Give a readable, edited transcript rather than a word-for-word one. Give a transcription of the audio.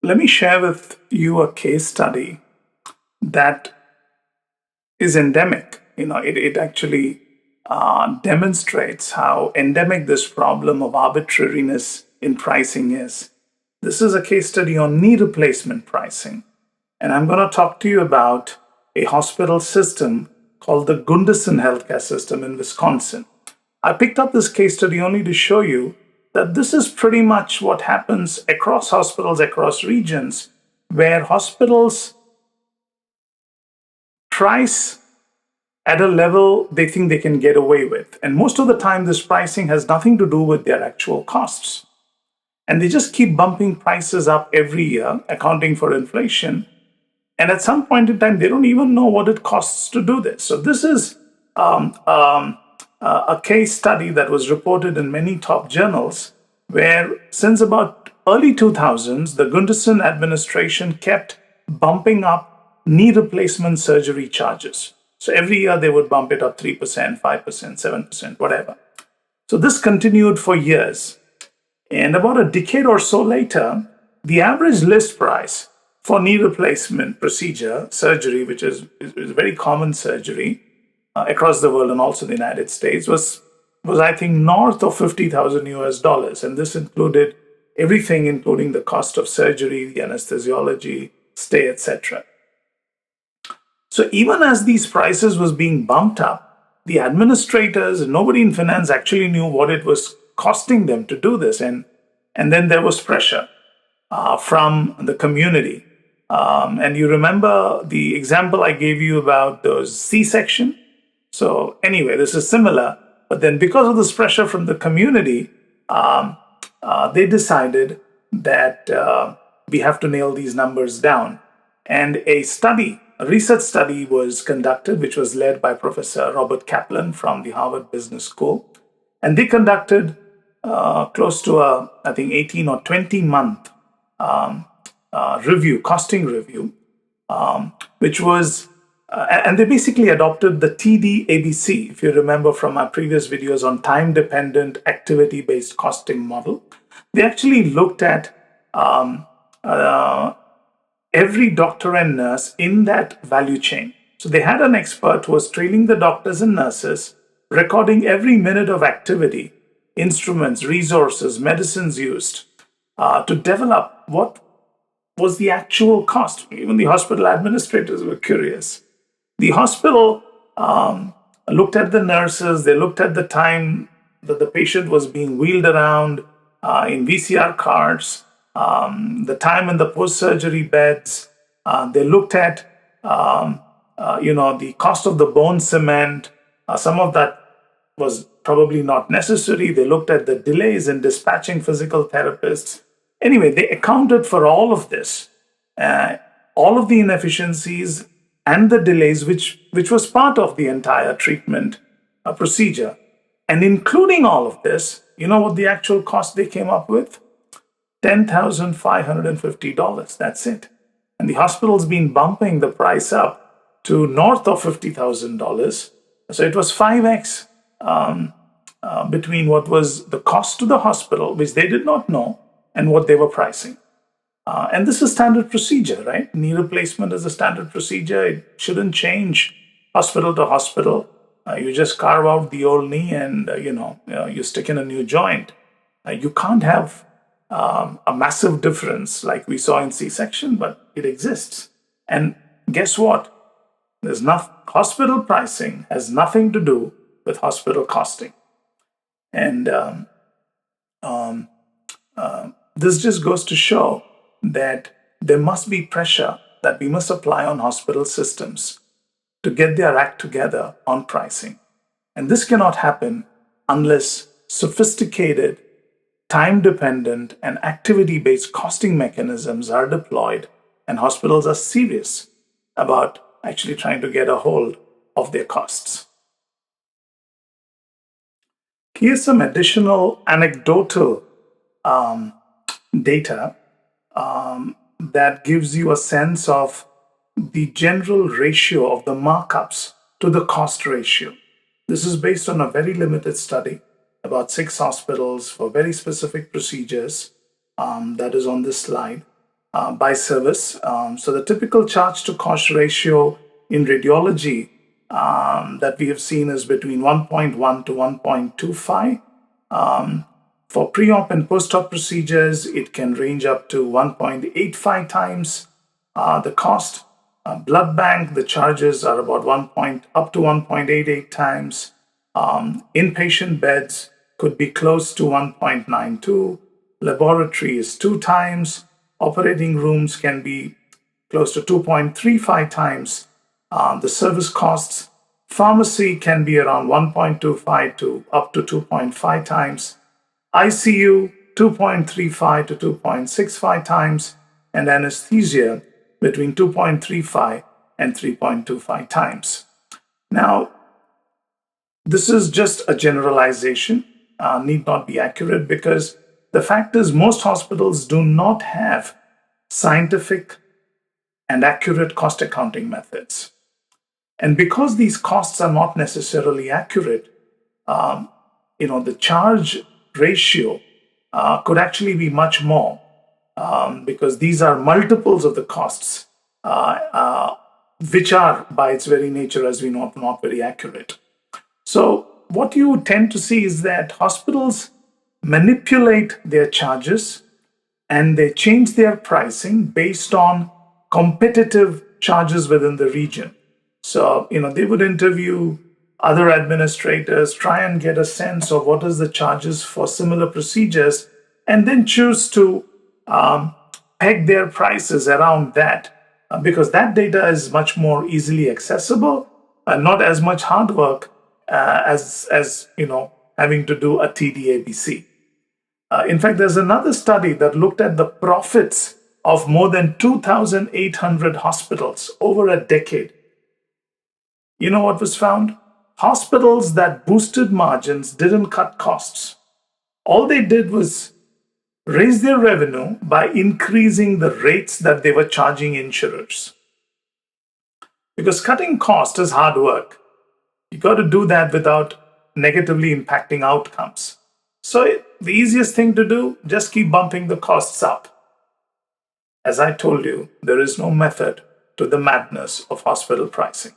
Let me share with you a case study that is endemic. It actually demonstrates how endemic this problem of arbitrariness in pricing is. This is a case study on knee replacement pricing. And I'm going to talk to you about a hospital system called the Gundersen healthcare system in Wisconsin. I picked up this case study only to show you that this is pretty much what happens across hospitals, across regions, where hospitals price at a level they think they can get away with. And most of the time, this pricing has nothing to do with their actual costs. And they just keep bumping prices up every year, accounting for inflation. And at some point in time, they don't even know what it costs to do this. So this is a case study that was reported in many top journals, where since about early 2000s, the Gundersen administration kept bumping up knee replacement surgery charges. So every year they would bump it up 3%, 5%, 7%, whatever. So this continued for years. And about a decade or so later, the average list price for knee replacement procedure, surgery, which is a very common surgery across the world and also the United States, was I think north of 50,000 US dollars. And this included everything, including the cost of surgery, the anesthesiology, stay, etc. So even as these prices was being bumped up, the administrators, nobody in finance actually knew what it was costing them to do this. And then there was pressure from the community. And you remember the example I gave you about those C-section? So anyway, this is similar. But then because of this pressure from the community, they decided that we have to nail these numbers down. And a research study was conducted, which was led by Professor Robert Kaplan from the Harvard Business School. And they conducted close to I think 18 or 20 month costing review, which was, and they basically adopted the TD-ABC, if you remember from our previous videos on time-dependent, activity-based costing model. They actually looked at every doctor and nurse in that value chain. So they had an expert who was training the doctors and nurses, recording every minute of activity, instruments, resources, medicines used to develop what was the actual cost. Even the hospital administrators were curious. The hospital looked at the nurses, they looked at the time that the patient was being wheeled around in VCR carts, the time in the post-surgery beds. They looked at, the cost of the bone cement. Some of that was probably not necessary. They looked at the delays in dispatching physical therapists. Anyway, they accounted for all of this, all of the inefficiencies and the delays, which was part of the entire treatment procedure. And including all of this, you know what the actual cost they came up with? $10,550. That's it. And the hospital's been bumping the price up to north of $50,000. So it was 5x between what was the cost to the hospital, which they did not know, and what they were pricing. And this is standard procedure, right? Knee replacement is a standard procedure. It shouldn't change hospital to hospital. You just carve out the old knee and, you stick in a new joint. You can't have a massive difference like we saw in C-section, but it exists. And guess what? Hospital pricing has nothing to do with hospital costing. And this just goes to show that there must be pressure that we must apply on hospital systems to get their act together on pricing. And this cannot happen unless sophisticated, time-dependent, and activity-based costing mechanisms are deployed and hospitals are serious about actually trying to get a hold of their costs. Here's some additional anecdotal data that gives you a sense of the general ratio of the markups to the cost ratio. This is based on a very limited study, about 6 hospitals for very specific procedures that is on this slide. by service. So the typical charge to cost ratio in radiology that we have seen is between 1.1 to 1.25. For pre-op and post-op procedures, it can range up to 1.85 times the cost. Blood bank, the charges are about up to 1.88 times. Inpatient beds could be close to 1.92. Laboratory is 2 times. Operating rooms can be close to 2.35 times the service costs. Pharmacy can be around 1.25 to up to 2.5 times. ICU 2.35 to 2.65 times, and anesthesia between 2.35 and 3.25 times. Now, this is just a generalization, need not be accurate, because the fact is most hospitals do not have scientific and accurate cost accounting methods. And because these costs are not necessarily accurate, the charge ratio could actually be much more because these are multiples of the costs, which are by its very nature, as we know, not very accurate. So what you tend to see is that hospitals manipulate their charges and they change their pricing based on competitive charges within the region. So, they would interview other administrators, try and get a sense of what is the charges for similar procedures, and then choose to peg their prices around that because that data is much more easily accessible and not as much hard work as having to do a TDABC. In fact, there's another study that looked at the profits of more than 2,800 hospitals over a decade. You know what was found? Hospitals that boosted margins didn't cut costs. All they did was raise their revenue by increasing the rates that they were charging insurers. Because cutting cost is hard work. You got to do that without negatively impacting outcomes. So the easiest thing to do, just keep bumping the costs up. As I told you, there is no method to the madness of hospital pricing.